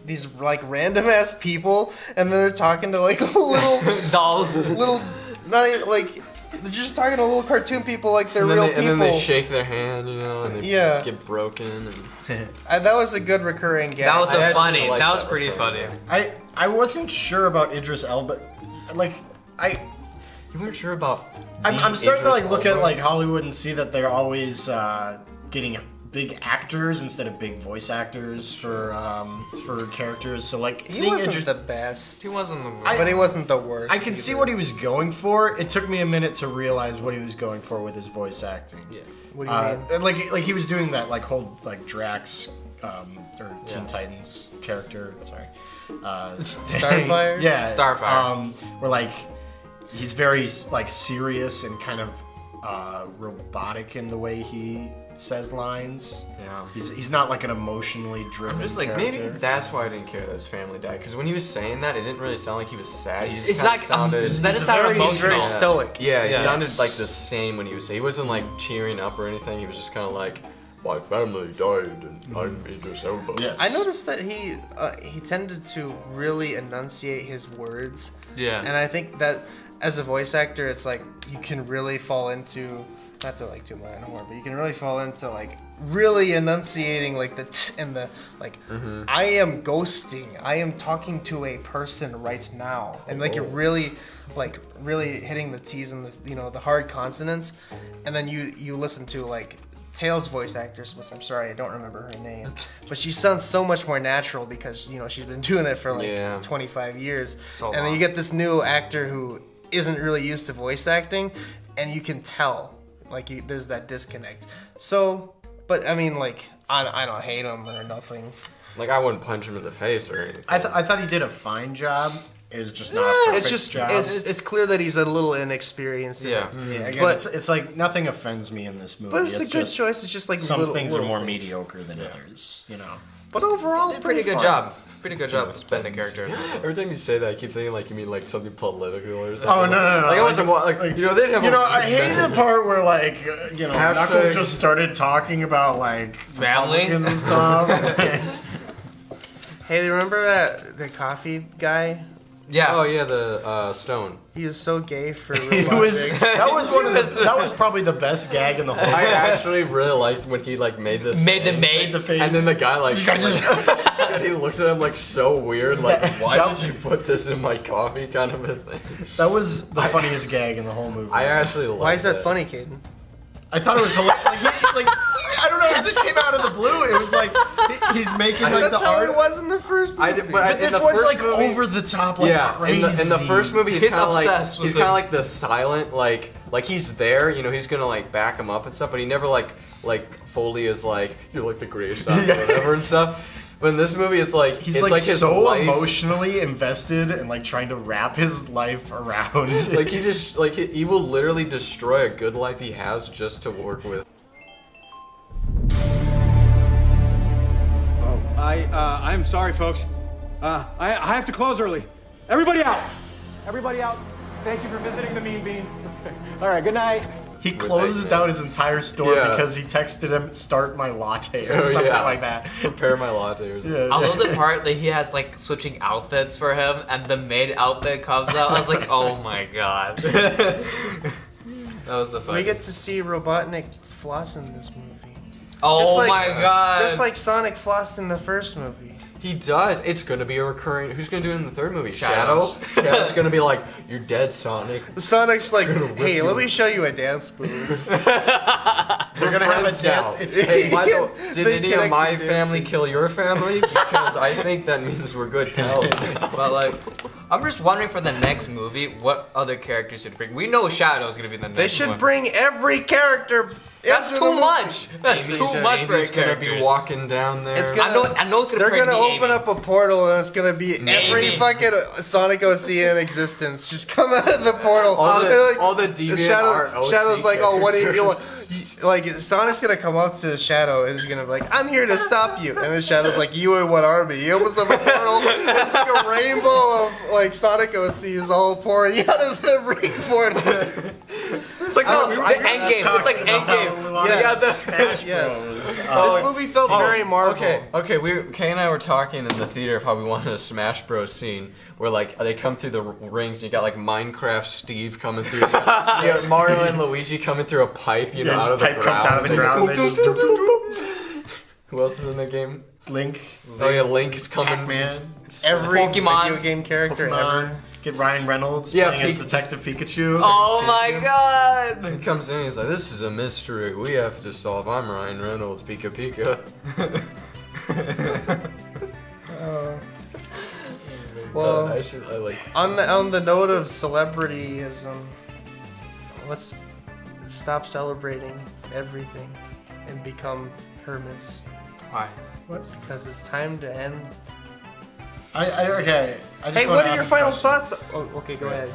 these like random ass people, and then they're talking to like little dolls, not even, like they're just talking to little cartoon people like they're real people. And then they shake their hand, you know, and they get broken. And that was a good recurring gag. That was I funny. like That was that pretty recurring funny. I wasn't sure about Idris Elba. Like You weren't sure about. I'm starting to like Idris look at Elba? like Hollywood and see that they're always getting big actors instead of big voice actors for characters. So like he wasn't the best. He wasn't the worst. But he wasn't the worst. I can see what he was going for. It took me a minute to realize what he was going for with his voice acting. Yeah. What do you mean? Like he was doing that like whole like Drax or Teen Titans character. Sorry. Starfire? Yeah. Starfire. Where like he's very like serious and kind of robotic in the way he says lines. Yeah. He's not like an emotionally driven. I'm just like, character. maybe that's why I didn't care that his family died. Because when he was saying that, it didn't really sound like he was sad. He just It's kinda not. sounded. That doesn't sound He's emotional. very stoic. Yeah, he Yeah. sounded like the same when he was saying. He wasn't like cheering up or anything. He was just kind of like, my family died and I'm Idris Elba. Yes. I noticed that he tended to really enunciate his words. Yeah. And I think that as a voice actor, it's like you can really fall into, not to like toot my own horn, but you can really fall into like really enunciating like the and the like. I am ghosting. I am talking to a person right now, and like you're really hitting the T's and the the hard consonants, and then you listen to like Tails' voice actress, which I'm sorry I don't remember her name, but she sounds so much more natural because she's been doing it for like 25 years, So and then you get this new actor who isn't really used to voice acting, and you can tell like there's that disconnect. So, but I mean, like I don't hate him or nothing. Like, I wouldn't punch him in the face or anything. I thought he did a fine job. It's just not a perfect It's just job. it's clear that he's a little inexperienced. in Yeah. it. Yeah, again, But- it's like nothing offends me in this movie. But it's a good just choice. It's just like Some things are more things. mediocre than others, you know. But overall, Did a pretty good fun. job. Pretty good job of spending the character. Every time you say that, I keep thinking like you mean like something political or something. Oh, no. Like I wasn't like you know they didn't have. I hated the part where like Hashtag- Knuckles just started talking about like Family? Republicans and stuff. Hey, remember the coffee guy? Yeah. Oh yeah, the stone. He was so gay for That was probably the best gag in the whole. I actually really liked when he like made the Made the face. and then the guy like, and he looks at him like so weird, like why That- did you put this in my coffee, kind of a thing. That was the funniest gag in the whole movie. I actually liked Why is that it. funny, Kaden? I thought it was hilarious. Like, I don't know. It just came out of the blue. It was like he's making like That's the how art. it was in the first movie. But this one's like over the top, like crazy. In the first movie, he's He's kind of like obsessed with he's kind of like the silent, like he's there, he's gonna like back him up and stuff, but he never like fully is like you're like the greatest actor or whatever and stuff. But in this movie, it's like He's it's like his so life. emotionally invested and like trying to wrap his life around. Like he just like he will literally destroy a good life he has just to work with. I'm sorry, folks. I have to close early. Everybody out! Everybody out. Thank you for visiting the Mean Bean. All right, good night. He closes down his entire store Yeah. because he texted him, "Start my latte" or Oh, something yeah. like that. Prepare my latte or something. Yeah. I love the part that he has like switching outfits for him, and the maid outfit comes out. I was like, oh my god. That was the fun. We get to see Robotnik floss in this movie. Oh Just like- my god. Just like Sonic flossed in the first movie. He does. It's gonna be a recurring. Who's gonna do it in the third movie? Shadow. Shadow's gonna be like, "You're dead, Sonic." Sonic's like, hey, let me show you a dance move. They're gonna have a Friends now. dance. Hey, by the way, did They any of connect my the family dancing. kill your family? Because I think that means we're good pals. But like, I'm just wondering for the next movie, what other characters should bring? We know Shadow's gonna be the next They should one. bring every character That's after the too movie. much. That's Amy's- too much for Amy's gonna be characters. walking down there. It's gonna- I know it's gonna. They're gonna pregnant open Amy. up a portal and it's gonna be every Amy. fucking Sonic OC in existence just come out of the portal. all And, the, like, all the deviant art OC Shadow's like, oh, what do you characters. like? Sonic's gonna come up to Shadow and he's gonna be like, I'm here to stop you. And then Shadow's like, you and what army? He opens up a portal. And it's like a rainbow of like Sonic OCs all pouring out of the ring portal. It's like the Endgame. It's like Endgame. Yes. Yes. This movie felt very Marvel. Okay. Kay and I were talking in the theater of how we wanted a Smash Bros. Scene where like they come through the rings. And you got like Minecraft Steve coming through. You got Mario and Luigi coming through a pipe. You know, out of the pipe ground. comes out of the ground. and they just- Who else is in the game? Link. Oh yeah, Link is coming. Pac-Man. Every Pokemon. video game character Pokemon. ever. Get Ryan Reynolds Yeah, playing as Detective Pikachu. Oh my god. He comes in. He's like, "This is a mystery. We have to solve. I'm Ryan Reynolds. Pika Pika." Well, I like. on the note of celebrityism, let's stop celebrating everything and become hermits. Why? Because it's time to end. Okay. I just Hey, wanna what are ask your a final question. thoughts? Oh, okay, go ahead.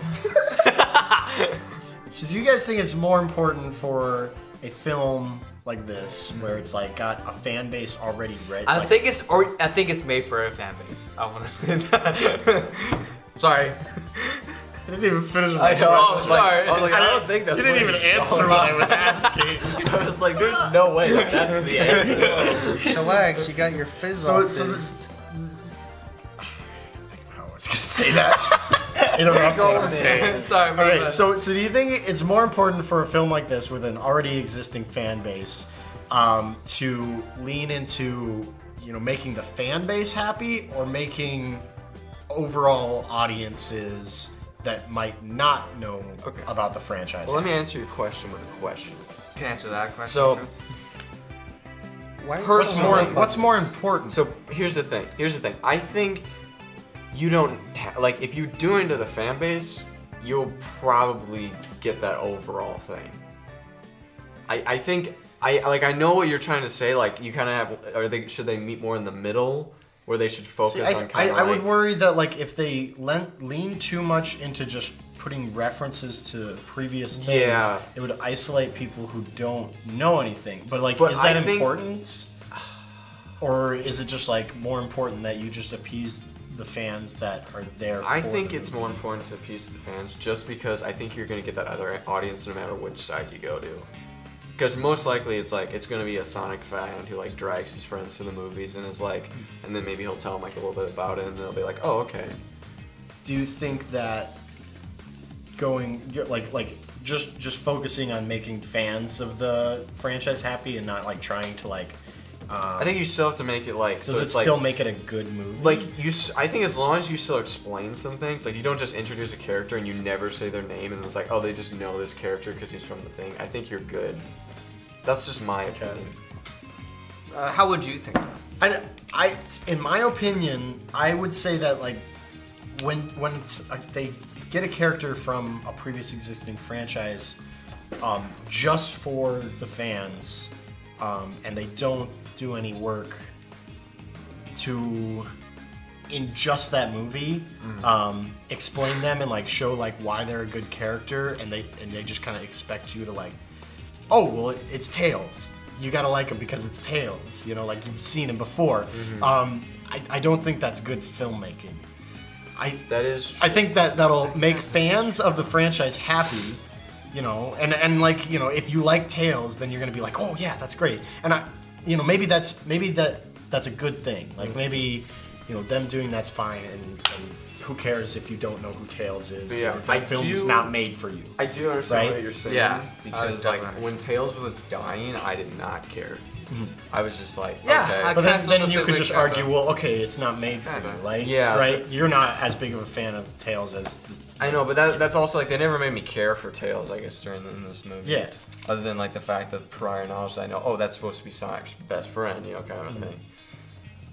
So do you guys think it's more important for a film like this, where it's like got a fan base already ready? I like, think it's made for a fan base. I want to say that. Sorry. I didn't even finish my I know. Oh, sorry. I was like, I don't think that's. You didn't what even he's answer going what I on. was asking. I was like, there's no way that's the answer. Chillax, you got your fizz So off. it's fizzed. I was gonna say that. Interrupt what I'm saying. Sorry. All right. So do you think it's more important for a film like this with an already existing fan base to lean into, you know, making the fan base happy, or making overall audiences that might not know about the franchise? Well, let me answer your question with a question. Can I answer that question? So, too? What's more important? So here's the thing. I think you don't like, if you do into the fan base, you'll probably get that overall thing. I think I know what you're trying to say. Like, you kind of have. Should they meet more in the middle, where they should focus on kind of? I would worry that like if they lean too much into just putting references to previous things, it would isolate people who don't know anything. But like, is that important? Or is it just like more important that you just appease the fans that are there? I think it's more important to appease the fans, just because I think you're going to get that other audience no matter which side you go to. Because most likely it's going to be a Sonic fan who like drags his friends to the movies and is like, and then maybe he'll tell them like a little bit about it, and they'll be like, oh, okay. Do you think that going like just focusing on making fans of the franchise happy and not like trying to like? I think you still have to make it like. Does so it it's still like, make it a good movie? Like I think as long as you still explain some things, like you don't just introduce a character and you never say their name and it's like, oh, they just know this character because he's from the thing. I think you're good. That's just my opinion. How would you think? I in my opinion, I would say that like when it's, they get a character from a previous existing franchise, just for the fans, and they don't do any work to, in just that movie, explain them and like show like why they're a good character, and they just kind of expect you to like, oh well, it's Tails. You gotta like him because it's Tails. You know, like you've seen him before. I don't think that's good filmmaking. That is true. I think that'll make fans of the franchise happy. You know, and like, you know, if you like Tails, then you're gonna be like, oh yeah, that's great. And maybe that's a good thing. Like maybe, you know, them doing that's fine, and who cares if you don't know who Tails is? But yeah, that film's not made for you. I do understand Right? what you're saying. Yeah, Because like when Tails was dying, I did not care. I was just like, Yeah, okay. But kinda feel then the you same could way just about argue, that. well, okay, it's not made for you, like, Yeah, right? You're not as big of a fan of Tails as. I know, but that's also like they never made me care for Tails, I guess, during this movie. Yeah. Other than like the fact that prior knowledge, I know, oh, that's supposed to be Sonic's best friend, you know, kind of a thing.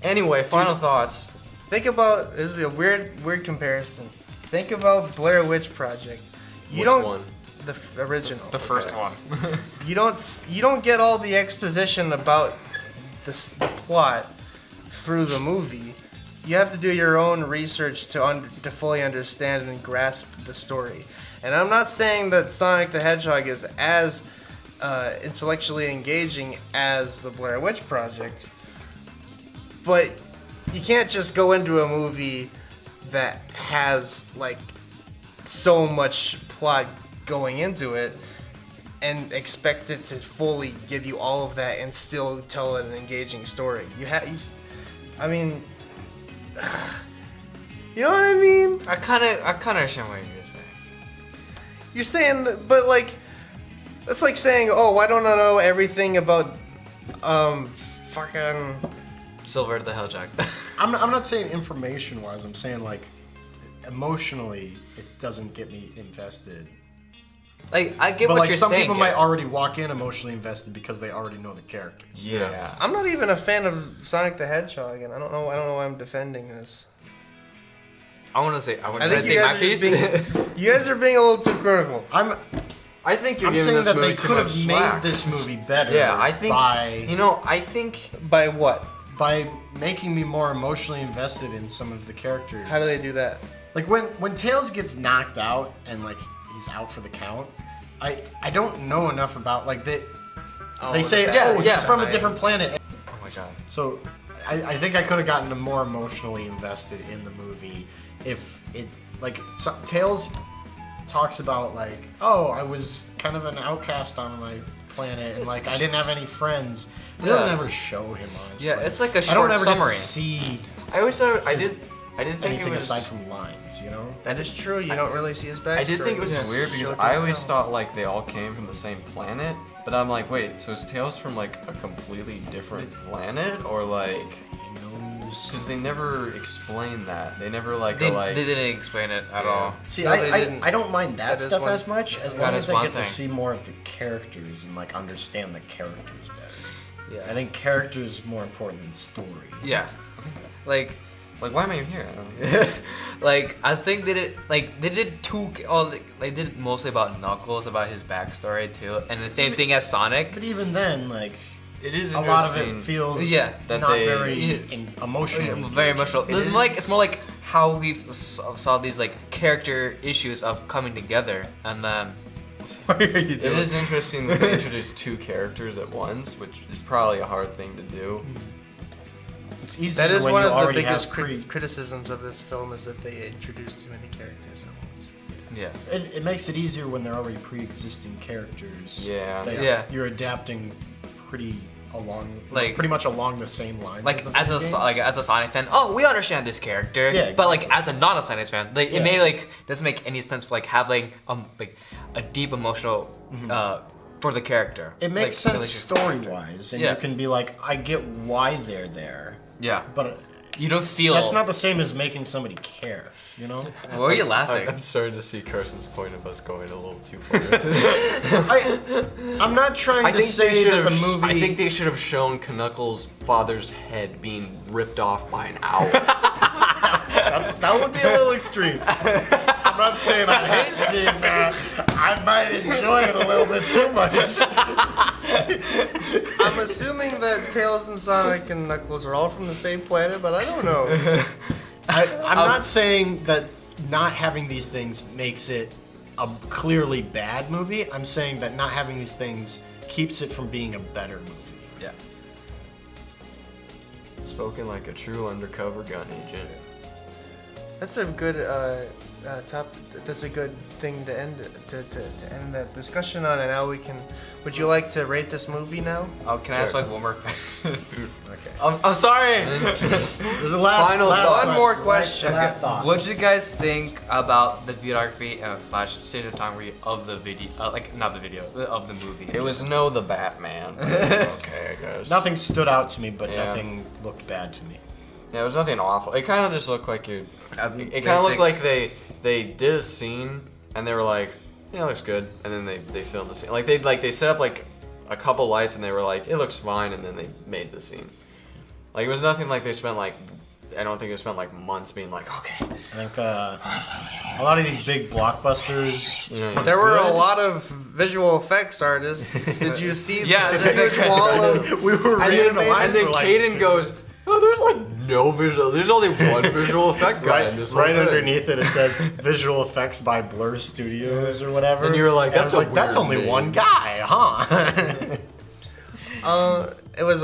Anyway, final thoughts. Think about, this is a weird comparison. Think about Blair Witch Project. Which one? original. The first one. You don't get all the exposition about the plot through the movie. You have to do your own research to fully understand and grasp the story. And I'm not saying that Sonic the Hedgehog is as intellectually engaging as the Blair Witch Project, but you can't just go into a movie that has like so much plot going into it and expect it to fully give you all of that and still tell an engaging story. I mean, you know what I mean? I kind of understand what you're saying. You're saying that, but like, that's like saying, oh, why don't I know everything about, fucking Silver the Hedgehog. I'm not saying information-wise. I'm saying like emotionally, it doesn't get me invested. Like I get but what like you're some saying. people might already walk in emotionally invested because they already know the characters. Yeah. I'm not even a fan of Sonic the Hedgehog, and I don't know why I'm defending this. I want to say you my guys piece. You guys are being a little too critical. I think you're I'm giving saying this that movie they too could much have slack. made this movie better. Yeah, I think. by I think by what? By making me more emotionally invested in some of the characters. How do they do that? Like when Tails gets knocked out and like he's out for the count, I don't know enough about like they say he's from a different planet. Oh my god. So I think I could have gotten more emotionally invested in the movie if it like Tails talks about like, oh, I was kind of an outcast on my planet and like I didn't have any friends. They don't ever show him on his planet. It's like a I don't short ever summary. Get to see I always thought I didn't think anything it was aside from lines, you know? That is true. You don't really see his backstory. I did think it was weird because Showed I you always how. thought like they all came from the same planet, but I'm like, wait, so is Tails from like a completely different planet or like? Because they never explained that. They never like They like. didn't explain it at all. See, No, they didn't. I don't mind that That is stuff one- as much as that long is as I one get thing. to see more of the characters and like understand the characters better. Yeah. I think characters is more important than story. Yeah. Like why am I even here? I don't know. like I think they did they did it mostly about Knuckles, about his backstory too, and the same thing as Sonic. But even then, like It is a lot of interesting. it feels that not they- very emotional. Very emotional. It's more like how we saw these like character issues of coming together, and then It is interesting that they introduced two characters at once, which is probably a hard thing to do. It's easy. That is when one you of the already biggest have criticisms of this film is that they introduced too many characters at once. yeah. It makes it easier when they're already pre-existing characters. Yeah. that Yeah. You're adapting pretty Like- pretty much along the same line. Like as a Sonic fan, oh, we understand this character. Yeah, But like as a non-Sonic fan, like Yeah. it may like doesn't make any sense for like having like a deep emotional for the character. It makes like, sense relationship. story-wise, and Yeah. you can be like, I get why they're there, Yeah. but You don't feel. that's not the same as making somebody care, you know? Why are you laughing? I'm starting to see Carson's point of us going a little too far. I'm not trying to say that the movie... I think they should have shown Knuckles' father's head being ripped off by an owl. that would be a little extreme. I'm not saying I hate seeing that. I might enjoy it a little bit too much. I'm assuming that Tails and Sonic and Knuckles are all from the same planet, but I don't know. I'm not saying that not having these things makes it a clearly bad movie. I'm saying that not having these things keeps it from being a better movie. Yeah. Spoken like a true undercover gun agent. That's a good That's a good thing to end that discussion on. And now we can. Would you like to rate this movie now? Oh, can I ask like one more question? Okay. I'm sorry. There's a last One more question. Last thought. What did you guys think about the videography slash cinematography of the video? Like not the video, of the movie. It was no the Batman. But it was okay, I guess. Nothing stood out to me, but Yeah. nothing looked bad to me. Yeah, it was nothing awful. It kind of just looked like you. It kind of looked like they did a scene and they were like, yeah, it looks good, and then they filmed the scene. Like they set up like a couple lights and they were like, it looks fine, and then they made the scene. Like it was nothing like they spent like I don't think they spent like months being like, okay. I think a lot of these big blockbusters. You know, There were a lot of visual effects artists. Did you see Yeah, the huge wall of... We were and reading the then, lines and then for, like, Kaden two- goes, oh, there's like no visual. There's only one visual effect guy in this whole right thing. underneath it says visual effects by Blur Studios or whatever. And you were like, And I was that's a like, that's weird only name. one guy, huh? It was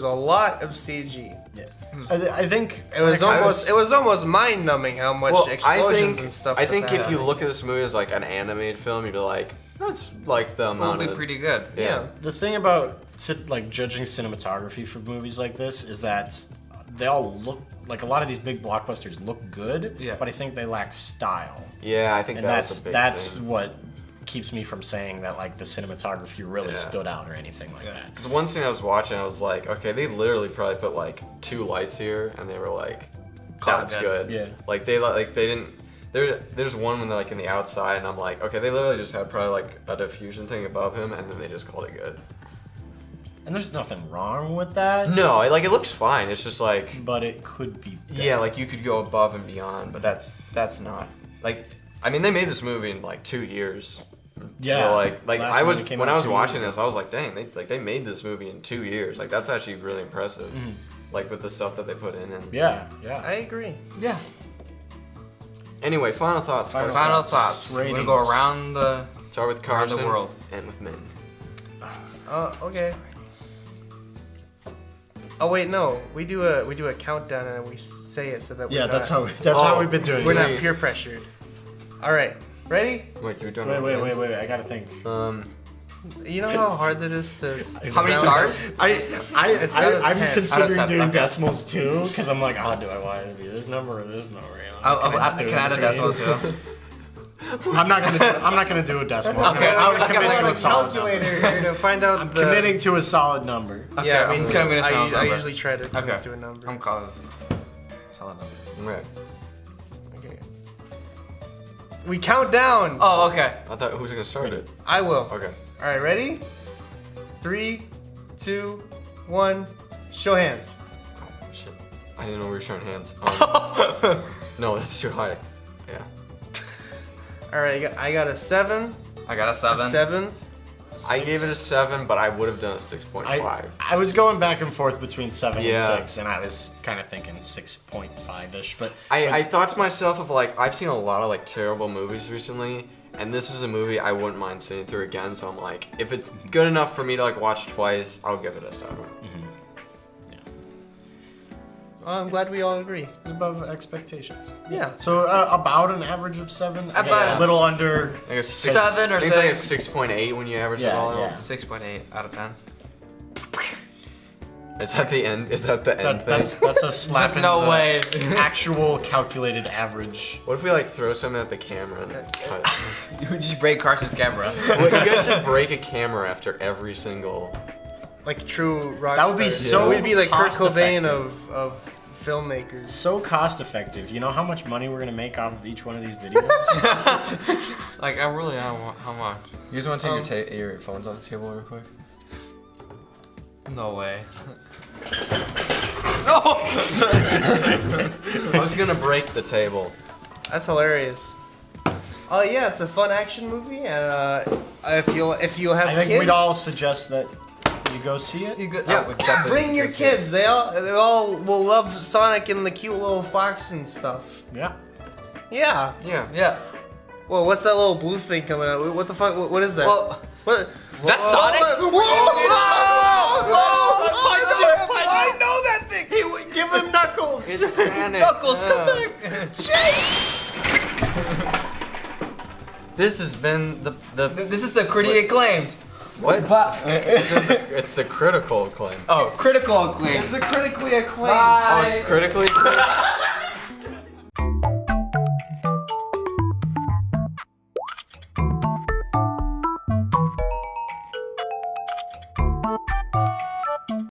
a lot of CG. I think It was almost mind numbing how much explosions and stuff. I think was if you happening. look at this movie as like an animated film, you'd be like, that's like the amount It'll be of pretty good. yeah. the thing about like judging cinematography for movies like this is that they all look like a lot of these big blockbusters look good, Yeah. but I think they lack style. Yeah, I think And that's a big that's thing. what keeps me from saying that like the cinematography really Yeah. stood out or anything like that. Because one scene I was watching, I was like, okay, they literally probably put like 2 lights here, and they were like, Call it that's good. good. Yeah. Like they didn't. There's one when they're like in the outside, and I'm like, okay, they literally just had probably like a diffusion thing above him, and then they just called it good. And there's nothing wrong with that, No, like it looks fine. It's just like, but it could be better. yeah, like you could go above and beyond, but that's not like. I mean, they made this movie in like 2 years. Yeah, So like last I one was that came when out I was 2 watching years this, I was like, dang, they made this movie in 2 years. Like that's actually really impressive. Like with the stuff that they put in. And Yeah. I agree. Yeah. anyway, final thoughts. Final Carson. Final thoughts. thoughts. We're gonna go Ratings. around the. Start with Around the Carson world. and with Minh. Okay. Oh wait, no. We do a countdown and we say it so that Yeah, we're that's not, how we've been doing we're it. not peer pressured. All right, ready? Wait, you're done. Wait, I gotta think. You know how hard that is to. How many stars? It's out of I'm 10. considering 10, doing okay. decimals too, because I'm like, oh, do I want it to be this number or this number? You know? I can add a decimal too. I'm not gonna do a decimal. Okay, I'm gonna okay, commit okay, to a a solid calculator number. here to find out. I'm the, committing to a solid number. Yeah, I I'm mean, committing to a solid I number. usually try to come Okay. to a number. I'm calling this solid number. Right. Okay. We count down. Oh, okay. I thought who's gonna start it? I will. Okay. All right, ready? 3, 2, 1. Show hands. Shit. I didn't know we were showing hands. No, that's too high. Yeah. All right, I got a 7. I got a 7. A 7. I gave it a 7, but I would have done a 6.5. I was going back and forth between 7 Yeah. and 6, and I was kind of thinking 6.5-ish, but I thought to myself of like, I've seen a lot of like terrible movies recently, and this is a movie I wouldn't mind sitting through again, so I'm like, if it's good enough for me to like watch twice, I'll give it a 7. Oh, I'm glad we all agree. it's above expectations. Yeah. So about an average of 7. I guess About a little under. Like a 7 or I think it's like a 6. 6.8 when you average it Yeah, all yeah. out. 6.8 out of 10. Is that the end? Is that the end That's thing? a slap. There's in no the way. Actual calculated average. What if we like throw something at the camera and then cut it? You would just break Carson's camera. Well, you guys should break a camera after every single. Like true rock That would be stars. so We'd be like Kurt Cobain cost-effective. of filmmakers. So cost effective. You know how much money we're gonna make off of each one of these videos? Like, I really don't want. How much? You guys want to take your phones off the table real quick? No way. I was gonna break the table. That's hilarious. Oh yeah, it's a fun action movie, and if you have I think kids, we'd all suggest that you go see it. bring your kids. They all will love Sonic and the cute little fox and stuff. Yeah. Yeah. Yeah. Well, what's that little blue thing coming out? What the fuck? What is that? Well, what? is that Sonic? I know that thing. Give him Knuckles. It's Sonic. Knuckles, come back. This has been the This is the critically acclaimed. what? It's the critical acclaim. Oh, critical acclaim. It's the critically acclaimed. Oh, it's critically acclaimed?